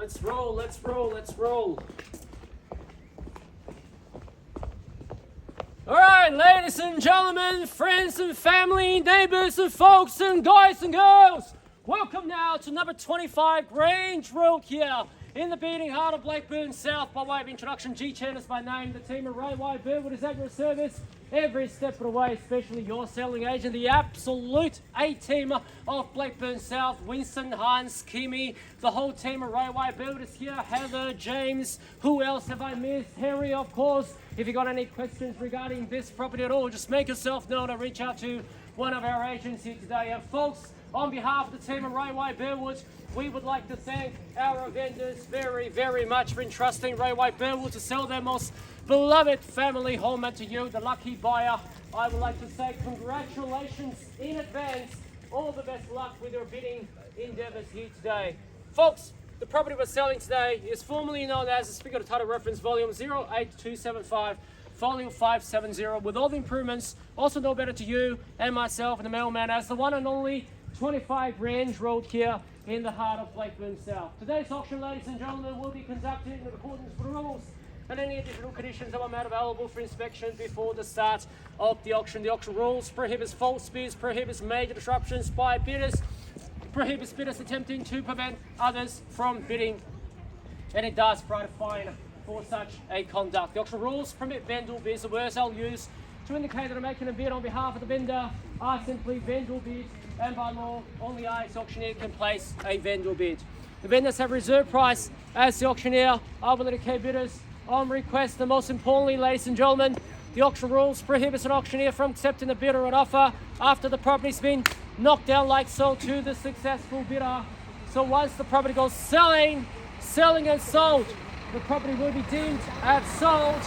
Let's roll, let's roll, let's roll. All right, ladies and gentlemen, friends and family, neighbors and folks and guys and girls, welcome now to number 25 Grange Rd here in the beating heart of Blackburn South. By way of introduction, G-Chan is my name. The team of Ray White Birdwood is at your service every step of the way, especially your selling agent, the absolute A-team of Blackburn South, Winston, Hans, Kimi, the whole team of Ray White Birdwood is here, Heather, James, who else have I missed? Harry, of course. If you got any questions regarding this property at all, just make yourself known or reach out to one of our agents here today. And folks, on behalf of the team of Ray White Birdwood, we would like to thank our vendors very, very much for entrusting Ray White Birdwood to sell their most beloved family home. And to you, the lucky buyer, I would like to say congratulations in advance. All the best luck with your bidding endeavors here today. Folks, the property we're selling today is formerly known as the Speaker Title Reference Volume 08275, Volume 570, with all the improvements, also know better to you and myself and the mailman as the one and only 25 Grange Rd here in the heart of Blackburn South. Today's auction, ladies and gentlemen, will be conducted in accordance with the rules and any additional conditions that were made available for inspection before the start of the auction. The auction rules prohibits false bids, prohibits major disruptions by bidders, prohibits bidders attempting to prevent others from bidding, and it does provide a fine for such a conduct. The auction rules permit vendor bids. The words I'll use to indicate that I'm making a bid on behalf of the vendor are simply vendor bid, and by law, only I as auctioneer can place a vendor bid. The vendors have reserve price as the auctioneer. I will indicate bidders on request, and most importantly, ladies and gentlemen, the auction rules prohibits an auctioneer from accepting a bid or an offer after the property's been knocked down like so to the successful bidder. So once the property goes selling and sold, the property will be deemed as sold,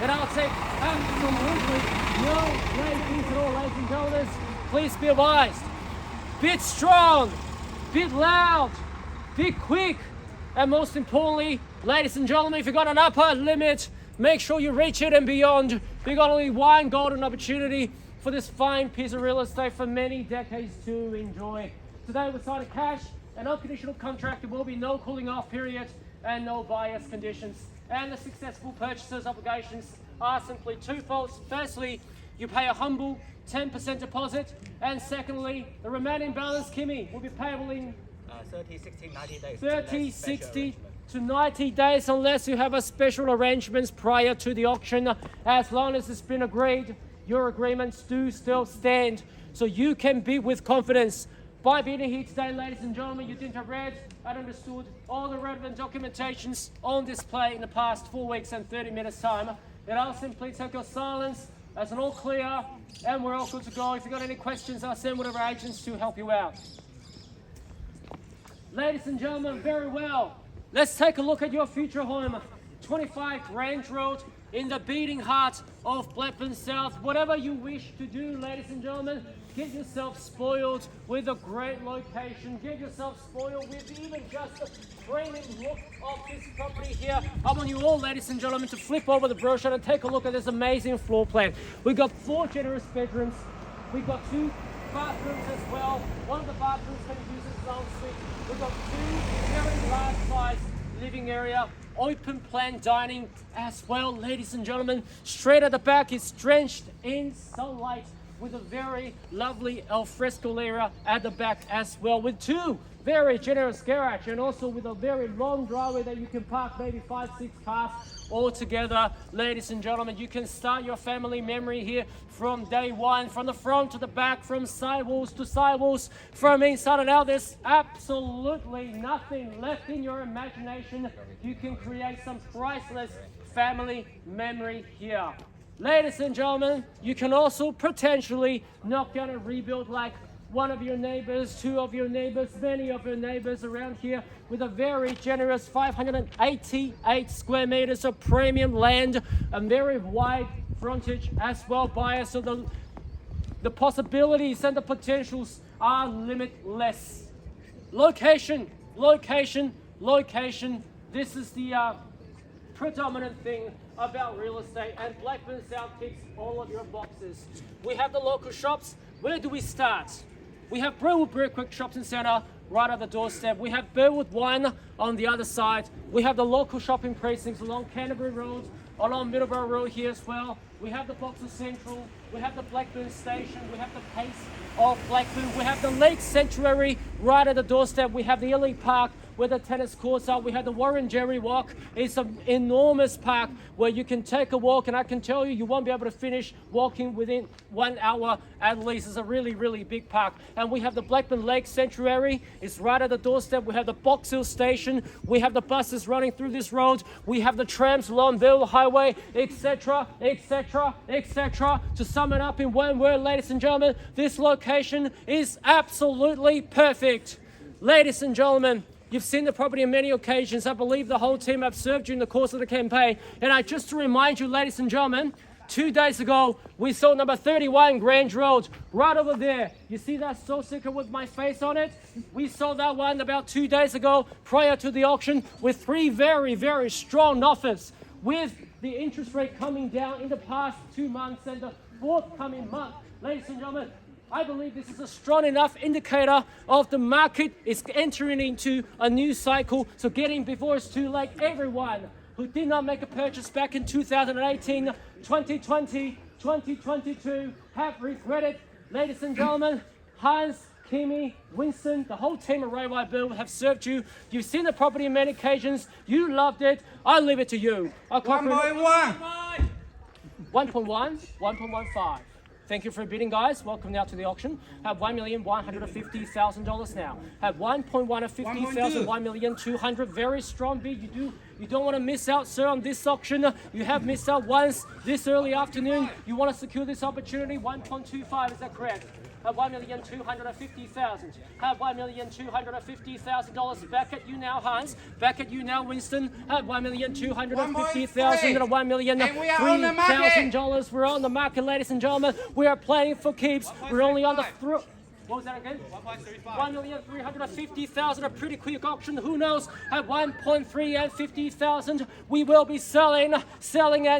and I'll take absolutely no late fees at all, ladies and gentlemen. Please be advised. Bid strong, bid loud, bid quick, and most importantly, ladies and gentlemen, if you've got an upper limit, make sure you reach it and beyond. We've got only one golden opportunity for this fine piece of real estate for many decades to enjoy. Today we sign a cash and unconditional contract. There will be no cooling off period and no bias conditions. And the successful purchaser's obligations are simply twofold. Firstly, you pay a humble 10% deposit, and secondly, the remaining balance, Kimi, will be payable in 30, 60, 90 days. 30, 60 to 90 days unless you have a special arrangements prior to the auction. As long as it's been agreed, your agreements do still stand, so you can bid with confidence. By bidding here today, ladies and gentlemen, you didn't have read and understood all the relevant documentations on display in the past 4 weeks and 30 minutes time. And I'll simply take your silence as an all clear, and we're all good to go. If you've got any questions, I'll send one of our agents to help you out. Ladies and gentlemen, very well. Let's take a look at your future home. 25 Grange Rd in the beating heart of Blackburn South. Whatever you wish to do, ladies and gentlemen, get yourself spoiled with a great location. Get yourself spoiled with even just the premium look of this property here. I want you all, ladies and gentlemen, to flip over the brochure and take a look at this amazing floor plan. We've got 4 generous bedrooms. We've got 2 bathrooms as well. One of the bathrooms can be used as an ensuite. We've got 2 very large size living area, open plan dining as well, ladies and gentlemen. Straight at the back is drenched in sunlight with a very lovely alfresco area at the back as well, with 2 very generous garage and also with a very long driveway that you can park maybe 5-6 cars all together. Ladies and gentlemen, you can start your family memory here from day one, from the front to the back, from sidewalls to sidewalls, from inside and out. There's absolutely nothing left in your imagination. You can create some priceless family memory here. Ladies and gentlemen, you can also potentially knock down and rebuild like one of your neighbors, 2 of your neighbors, many of your neighbors around here, with a very generous 588 square meters of premium land and very wide frontage as well, buyers. So the possibilities and the potentials are limitless. Location, location, location. This is the predominant thing about real estate, and Blackburn South ticks all of your boxes. We have the local shops. Where do we start? We have Burwood Brew Quick Shopping Centre right at the doorstep. We have Burwood 1 on the other side. We have the local shopping precincts along Canterbury Road, along Middleborough Road here as well. We have the Boxer Central. We have the Blackburn Station. We have the Pace of Blackburn. We have the Lake Sanctuary right at the doorstep. We have the Elite Park where the tennis courts are. We have the Warren Jerry Walk. It's an enormous park where you can take a walk, and I can tell you, you won't be able to finish walking within 1 hour at least. It's a really, really big park. And we have the Blackburn Lake Sanctuary. It's right at the doorstep. We have the Box Hill Station. We have the buses running through this road. We have the trams along Bell Highway, etc., etc., etc. To sum it up in one word, ladies and gentlemen, this location is absolutely perfect. Ladies and gentlemen, you've seen the property on many occasions. I believe the whole team have served during the course of the campaign. And just to remind you, ladies and gentlemen, 2 days ago, we sold number 31 Grange Road, right over there. You see that soul sticker with my face on it? We sold that one about 2 days ago prior to the auction with 3 very, very strong offers. With the interest rate coming down in the past 2 months and the forthcoming month, ladies and gentlemen, I believe this is a strong enough indicator of the market is entering into a new cycle. So get in before it's too late. Everyone who did not make a purchase back in 2018, 2020, 2022 have regretted. Ladies and gentlemen, Hans, Kimi, Winston, the whole team of Ray White Bill have served you. You've seen the property on many occasions. You loved it. I leave it to you. 1.1. 1.1, 1.15. Thank you for bidding, guys. Welcome now to the auction. Have $1,150,000 now. Have 1.1 of 50,000, 1,200,000. Very strong bid. You don't want to miss out, sir, on this auction. You have missed out once this early afternoon. You want to secure this opportunity. 1.25, is that correct? Have $1,250,000. Have $1,250,000 back at you now, Hans. Back at you now, Winston. Have $1,250,000 and $1,003,000. We're on the market, ladies and gentlemen. We are playing for keeps. We're only on the what was that again? 1,350,000. A pretty quick auction. Who knows? At 1.3 and 50,000, we will be selling and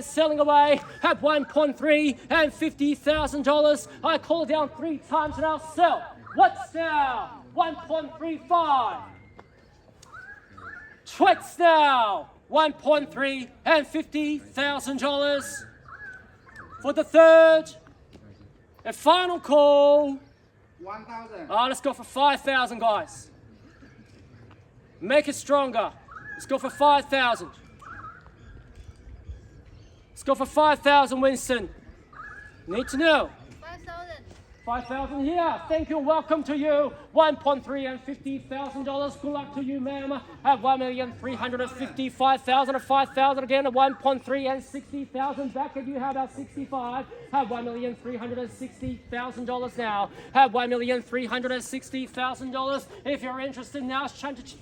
selling away. At 1.3 and $50,000, I call down 3 times and I'll sell. What's now? 1.35. Twits now. 1.3 and $50,000 for the third and final call. 1,000. Let's go for 5,000, guys. Make it stronger. Let's go for 5,000. Let's go for 5,000, Winston. Need to know. 5,000. 5,000 here. Thank you. Welcome to you. 1.3 and $50,000. Good luck to you, ma'am. At 1,355,000 or 5,000 again. At 1.3 and 60,000. Back at you. How about 65? Have $1,360,000 now. Have $1,360,000. If you're interested now, it's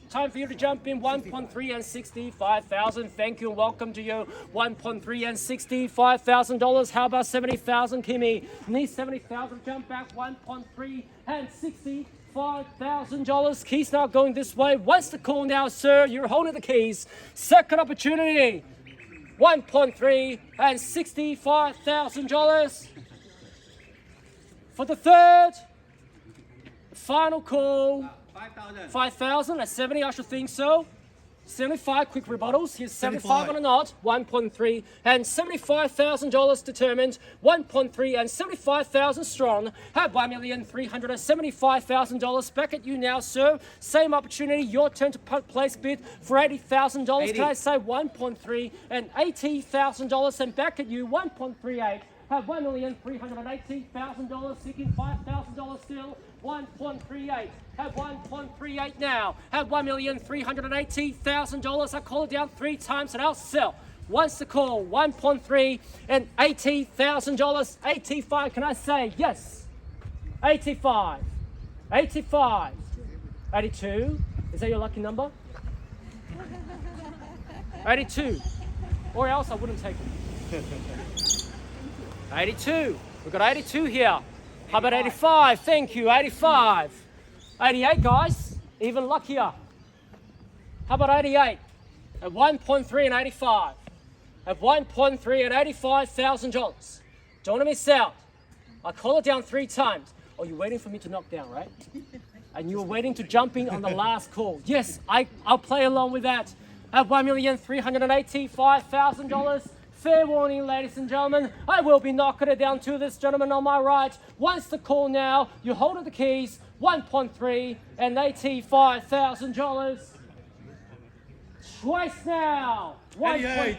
time for you to jump in. 1.3 and 65,000. Thank you and welcome to you. 1.3 and $65,000. How about 70,000, Kimmy? Need 70,000. Jump back. 1.3 and $65,000. Keys now going this way. What's the call now, sir? You're holding the keys. Second opportunity. 1.3 and $65,000 for the third, final call. 5,000. 5,000 at 70, I should think so. 75 quick rebuttals. Here's 75 on a knot. 1.3 and $75,000 determined. 1.3 and 75,000 strong. Have $1,375,000 back at you now, sir. Same opportunity. Your turn to place bid for $80,000. Can I say 1.3 and $80,000 and back at you 1.38. Have $1,380,000, seeking $5,000 still. 1.38. Have 1.38 now. Have $1,380,000. I call it down 3 times and I'll sell. Once the call, 1.3 and $80,000. 85, can I say yes? 85. 85. 82. Is that your lucky number? 82. Or else I wouldn't take it. 82. We've got 82 here. How about 85? Thank you. 85. 88, guys. Even luckier. How about 88? At 1.3 and 85. At 1.3 and $85,000. Don't want to miss out. I call it down 3 times. Oh, you're waiting for me to knock down, right? And you were waiting to jump in on the last call. Yes, I'll play along with that. At $1,385,000. Fair warning, ladies and gentlemen. I will be knocking it down to this gentleman on my right. Once the call now, you hold of the keys. 1.3 and $85,000. Twice now. 88.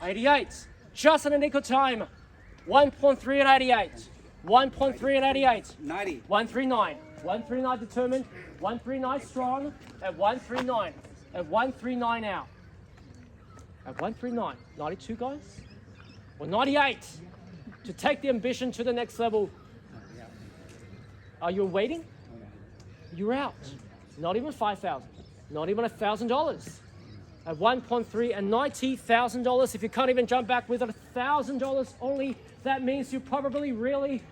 88. Just in a nick of time. 1.3 and 88. 1.3 and 88. 90. 139. 139 determined. 139 strong. At 139. At 139 out. At 139. 92 guys? Or 98 to take the ambition to the next level. Are you waiting? You're out. Not even $5,000. Not even $1,000. At 1.3 and $90,000. If you can't even jump back with $1,000 only, that means you're probably really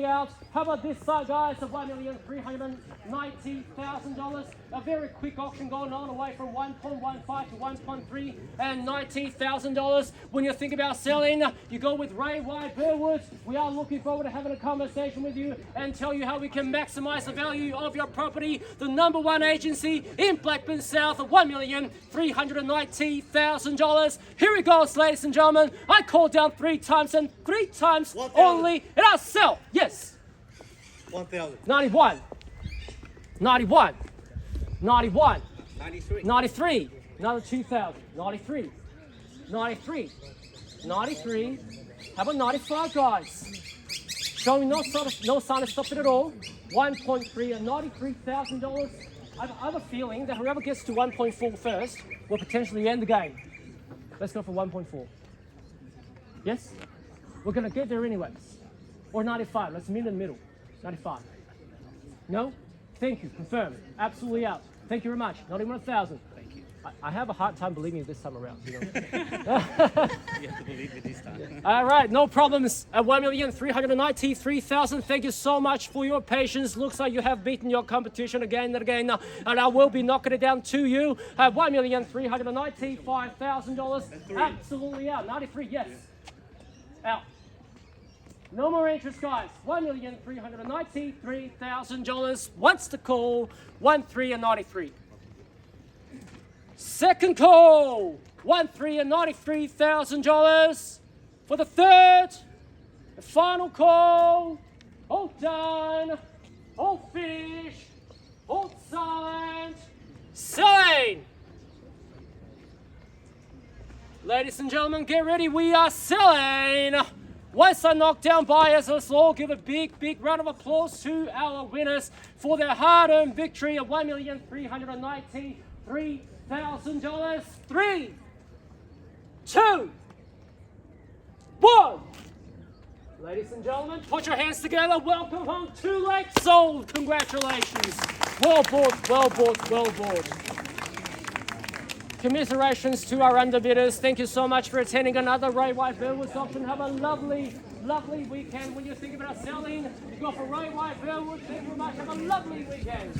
out. How about this side, guys? At $1,390,000. A very quick auction going on away from 1.15 to 1.3 and $90,000. When you think about selling, you go with Ray White Burwood. We are looking forward to having a conversation with you and tell you how we can maximize the value of your property. The #1 agency in Blackburn South at $1,390,000. Here it goes, ladies and gentlemen. I called down 3 times and 3 times only, and I'll sell. Yes. 1,000. 91. 91. 91. 93. 93. Another 2,000. 93. 93. 93. How about 95, guys? Showing no sign of stopping at all. 1.3 and $93,000. I have a feeling that whoever gets to 1.4 first will potentially end the game. Let's go for 1.4. Yes? We're going to get there anyways. Or 95. Let's meet in the middle. 95. No? Thank you. Confirmed. Absolutely out. Thank you very much. Not even 1,000. Thank you. I have a hard time believing it this time around. You know? You have to believe it this time. All right, no problems. At $1,393,000. Thank you so much for your patience. Looks like you have beaten your competition again and again. And I will be knocking it down to you at $1,395,000. Absolutely out. 93, yes. Out. No more interest, guys. $1,393,000. Once the call, 1.3 and 93. Second call, 1.3 and $93,000. For the third, the final call. All done, all finished, all signed, selling. Ladies and gentlemen, get ready. We are selling. Once I knock down buyers, let's all give a big round of applause to our winners for their hard-earned victory of $1,393,000. 3, 2, 1. Ladies and gentlemen, put your hands together. Welcome home. 2 lakes sold. Congratulations. Well bought, well bought, well bought. Commiserations to our underbidders. Thank you so much for attending another Ray White Burwood auction. Have a lovely weekend. When you think about selling, you go for Ray White Burwood. Thank you very much. Have a lovely weekend.